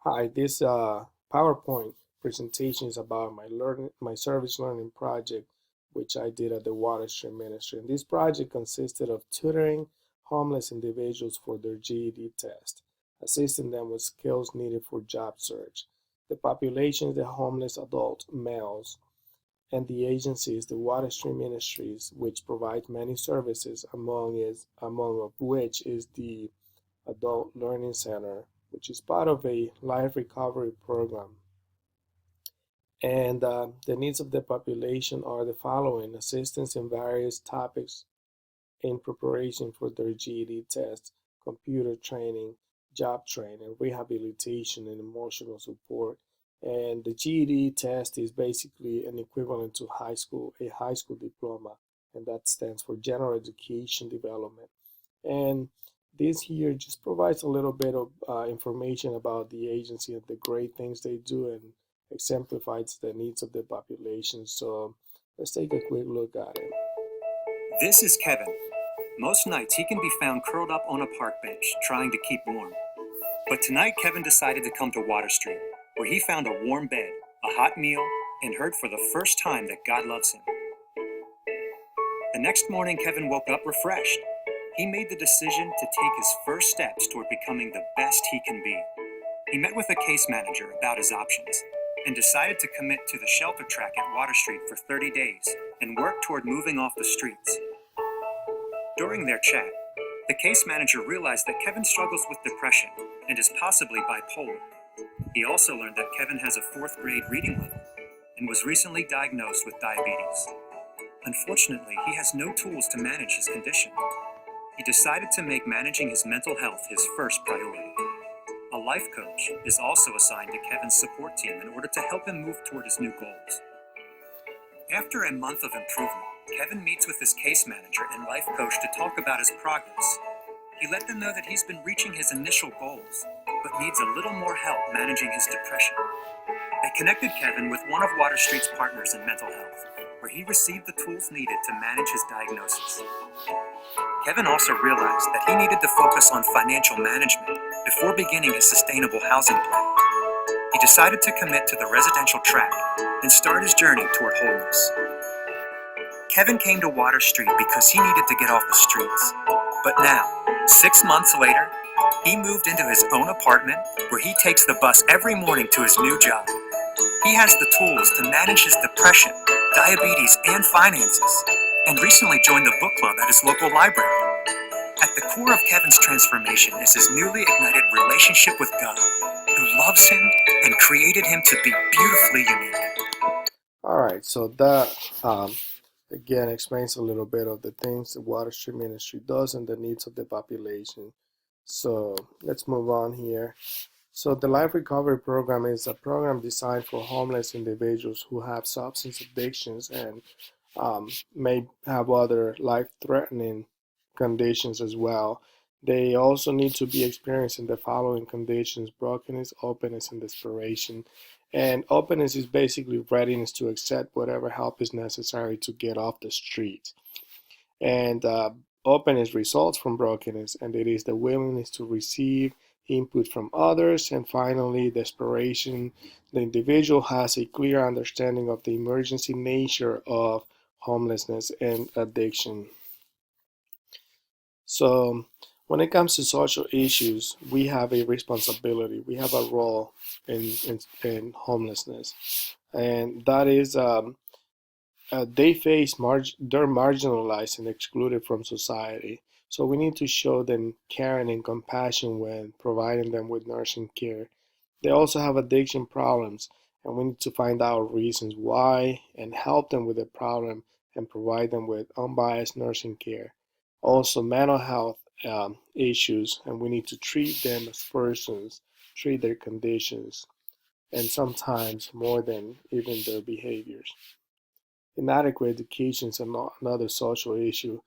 Hi, this PowerPoint presentation is about my service learning project, which I did at the Water Stream Ministry. And this project consisted of tutoring homeless individuals for their GED test, assisting them with skills needed for job search. The population is the homeless adult males, and the agency is the Water Stream Ministries, which provides many services, among of which is the Adult Learning Center, which is part of a life recovery program. And the needs of the population are the following: assistance in various topics in preparation for their GED test, computer training, job training, rehabilitation, and emotional support. And the GED test is basically an equivalent to a high school diploma, and that stands for General Education Development. And this here just provides a little bit of information about the agency and the great things they do and exemplifies the needs of the population. So let's take a quick look at it. This is Kevin. Most nights he can be found curled up on a park bench trying to keep warm. But tonight Kevin decided to come to Water Street, where he found a warm bed, a hot meal, and heard for the first time that God loves him. The next morning Kevin woke up refreshed. He made the decision to take his first steps toward becoming the best he can be. He met with a case manager about his options and decided to commit to the shelter track at Water Street for 30 days and work toward moving off the streets. During their chat, the case manager realized that Kevin struggles with depression and is possibly bipolar. He also learned that Kevin has a fourth grade reading level and was recently diagnosed with diabetes. Unfortunately, he has no tools to manage his condition. He decided to make managing his mental health his first priority. A life coach is also assigned to Kevin's support team in order to help him move toward his new goals. After a month of improvement, Kevin meets with his case manager and life coach to talk about his progress. He let them know that he's been reaching his initial goals, but needs a little more help managing his depression. They connected Kevin with one of Water Street's partners in mental health, where he received the tools needed to manage his diagnosis. Kevin also realized that he needed to focus on financial management before beginning his sustainable housing plan. He decided to commit to the residential track and start his journey toward wholeness. Kevin came to Water Street because he needed to get off the streets. But now, 6 months later, he moved into his own apartment where he takes the bus every morning to his new job. He has the tools to manage his depression, diabetes, and finances, and recently joined the book club at his local library. At the core of Kevin's transformation is his newly ignited relationship with God, who loves him and created him to be beautifully unique. All right, so that again explains a little bit of the things the Water Stream Ministry does and the needs of the population. So let's move on here. So the Life Recovery Program is a program designed for homeless individuals who have substance addictions and may have other life-threatening conditions as well. They also need to be experiencing the following conditions: brokenness, openness, and desperation. And openness is basically readiness to accept whatever help is necessary to get off the street. And openness results from brokenness, and it is the willingness to receive input from others. And finally, desperation. The individual has a clear understanding of the emergency nature of homelessness and addiction. So, when it comes to social issues, we have a responsibility, we have a role in homelessness, and that is they're marginalized and excluded from society. So we need to show them caring and compassion when providing them with nursing care. They also have addiction problems, and we need to find out reasons why and help them with the problem and provide them with unbiased nursing care. Also, mental health issues, and we need to treat them as persons, treat their conditions, and sometimes more than even their behaviors. Inadequate education is another social issue.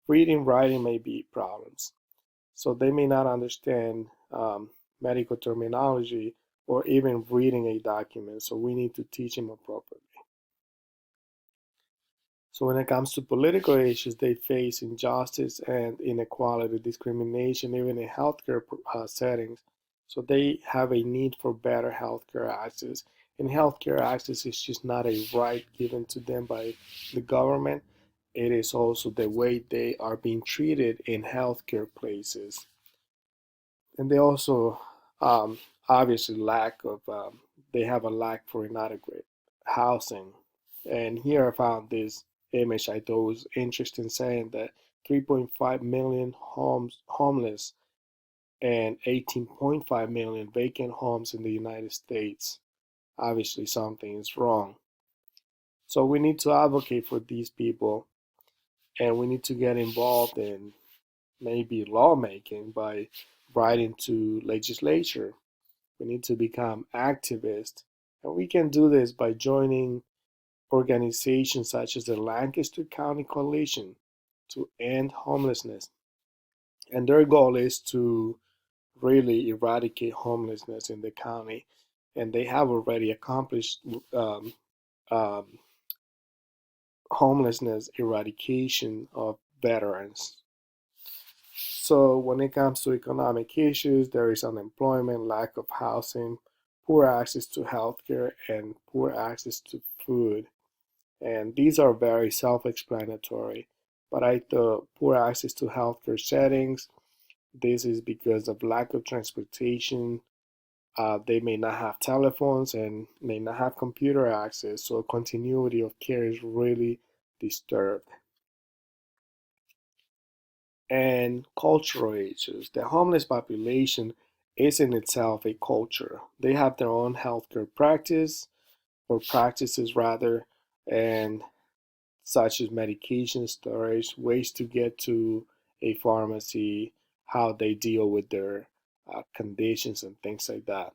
Reading, writing may be problems. So they may not understand medical terminology or even reading a document. So we need to teach them appropriately. So when it comes to political issues, they face injustice and inequality, discrimination, even in healthcare settings. So they have a need for better healthcare access. And healthcare access is just not a right given to them by the government. It is also the way they are being treated in healthcare places. And they also obviously they have a lack for inadequate housing. And here I found this image I thought was interesting, saying that 3.5 million homeless and 18.5 million vacant homes in the United States. Obviously, something is wrong. So we need to advocate for these people, and we need to get involved in maybe lawmaking by writing to legislature. We need to become activists, and we can do this by joining organizations such as the Lancaster County Coalition to end homelessness. And their goal is to really eradicate homelessness in the county, and they have already accomplished um, homelessness eradication of veterans. So when it comes to economic issues, there is unemployment, lack of housing, poor access to healthcare, and poor access to food. And these are very self-explanatory. But the poor access to healthcare settings, this is because of lack of transportation. They may not have telephones and may not have computer access, so continuity of care is really disturbed. And cultural issues. The homeless population is in itself a culture. They have their own healthcare practice, or practices rather, and such as medication storage, ways to get to a pharmacy, how they deal with their conditions and things like that.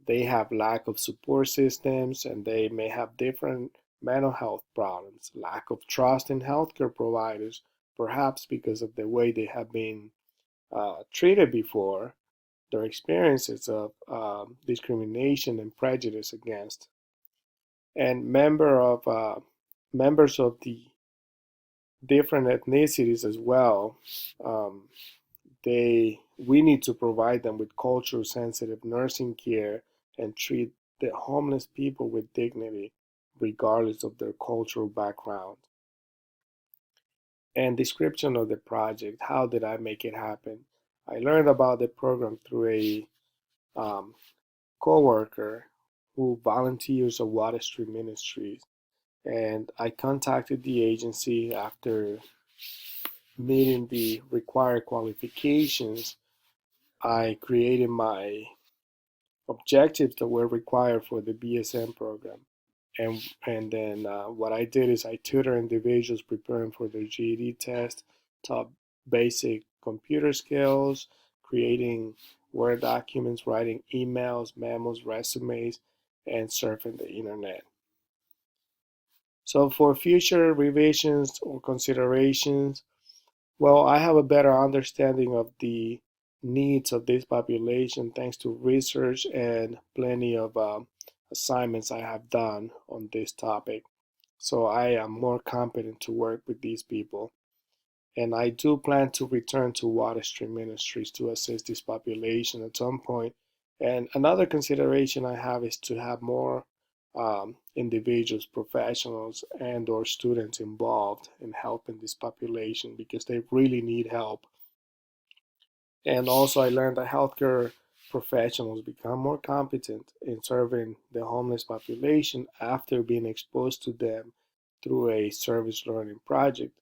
They have lack of support systems, and they may have different mental health problems, lack of trust in healthcare providers, perhaps because of the way they have been treated before, their experiences of discrimination and prejudice against, and members of the different ethnicities as well. Um, we need to provide them with culture sensitive nursing care and treat the homeless people with dignity, regardless of their cultural background. And description of the project. How did I make it happen? I learned about the program through a um, coworker who volunteers at Water Street Ministries, and I contacted the agency after meeting the required qualifications. I created my objectives that were required for the BSM program. And then what I did is I tutor individuals preparing for their GED test, taught basic computer skills, creating Word documents, writing emails, memos, resumes, and surfing the internet. So for future revisions or considerations, well, I have a better understanding of the needs of this population thanks to research and plenty of assignments I have done on this topic. So I am more competent to work with these people. And I do plan to return to Water Street Ministries to assist this population at some point. And another consideration I have is to have more individuals, professionals, and/or students involved in helping this population because they really need help. And also, I learned that healthcare professionals become more competent in serving the homeless population after being exposed to them through a service learning project.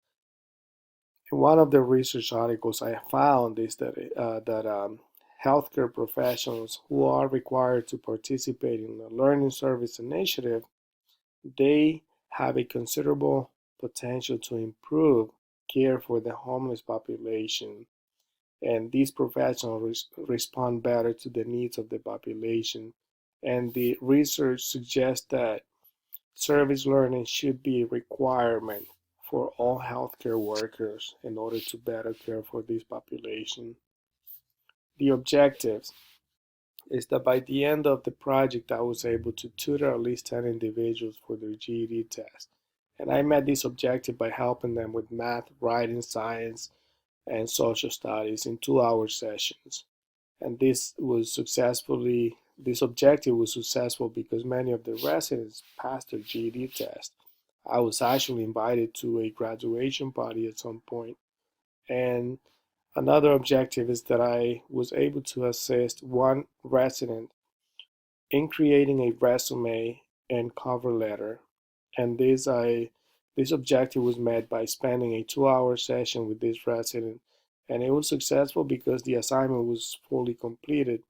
And one of the research articles I found is that healthcare professionals who are required to participate in the learning service initiative, they have a considerable potential to improve care for the homeless population, and these professionals respond better to the needs of the population. And the research suggests that service learning should be a requirement for all healthcare workers in order to better care for this population. The objectives is that by the end of the project, I was able to tutor at least 10 individuals for their GED test. And I met this objective by helping them with math, writing, science, and social studies in 2 hour sessions. and this objective was successful because many of the residents passed their GED test. I was actually invited to a graduation party at some point, and another objective is that I was able to assist one resident in creating a resume and cover letter. And this objective was met by spending a 2-hour session with this resident, and it was successful because the assignment was fully completed.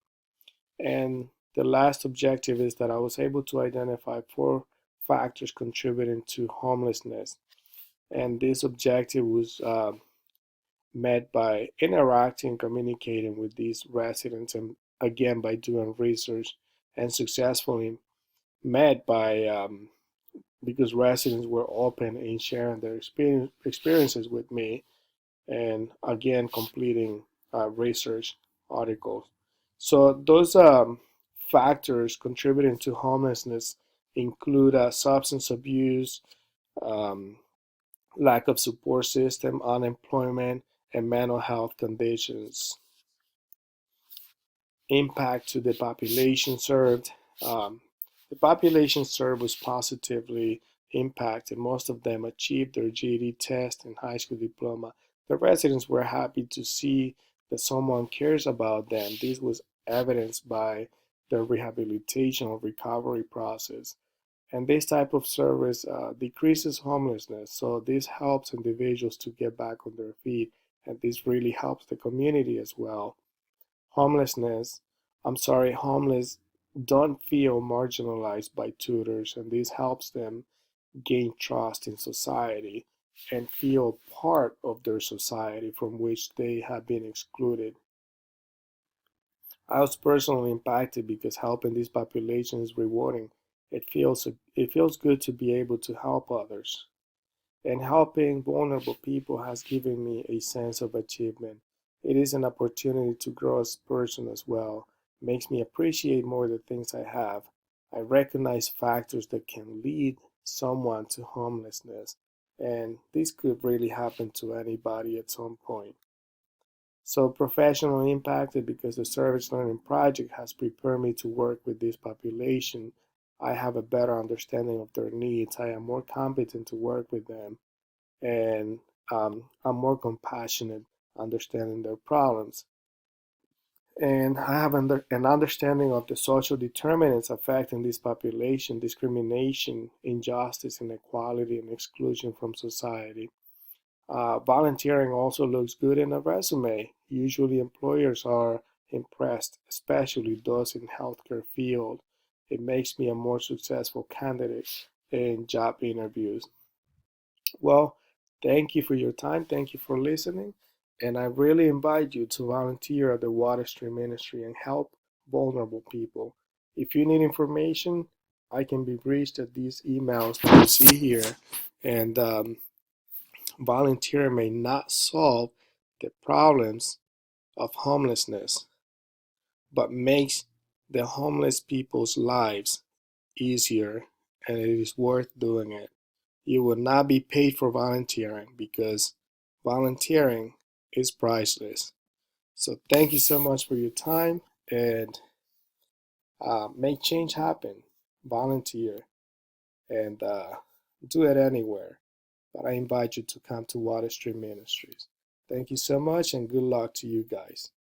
And the last objective is that I was able to identify 4 factors contributing to homelessness. And this objective was met by interacting and communicating with these residents, and again by doing research, and successfully met by because residents were open in sharing their experiences with me, and again completing research articles. So those factors contributing to homelessness include substance abuse, um, lack of support system, unemployment, and mental health conditions. Impact to the population served. Um, the population served was positively impacted. Most of them achieved their GED test and high school diploma. The residents were happy to see that someone cares about them. This was evidenced by the rehabilitation or recovery process. And this type of service decreases homelessness. So this helps individuals to get back on their feet, and this really helps the community as well. Homelessness, Homeless don't feel marginalized by tutors, and this helps them gain trust in society and feel part of their society from which they have been excluded. I was personally impacted because helping this population is rewarding. It feels good to be able to help others. And helping vulnerable people has given me a sense of achievement. It is an opportunity to grow as a person as well. It makes me appreciate more the things I have. I recognize factors that can lead someone to homelessness, and this could really happen to anybody at some point. So professionally impacted because the Service Learning Project has prepared me to work with this population. I have a better understanding of their needs. I am more competent to work with them, and I'm more compassionate understanding their problems. And I have an understanding of the social determinants affecting this population: discrimination, injustice, inequality, and exclusion from society. Volunteering also looks good in a resume. Usually employers are impressed, especially those in healthcare field. It makes me a more successful candidate in job interviews. Well, thank you for your time. Thank you for listening. And I really invite you to volunteer at the Water Stream Ministry and help vulnerable people. If you need information, I can be reached at these emails that you see here. And volunteer may not solve the problems of homelessness, but makes the homeless people's lives easier, and it is worth doing it. You will not be paid for volunteering because volunteering is priceless. So thank you so much for your time, and make change happen. Volunteer, and do it anywhere. But I invite you to come to Water Stream Ministries. Thank you so much, and good luck to you guys.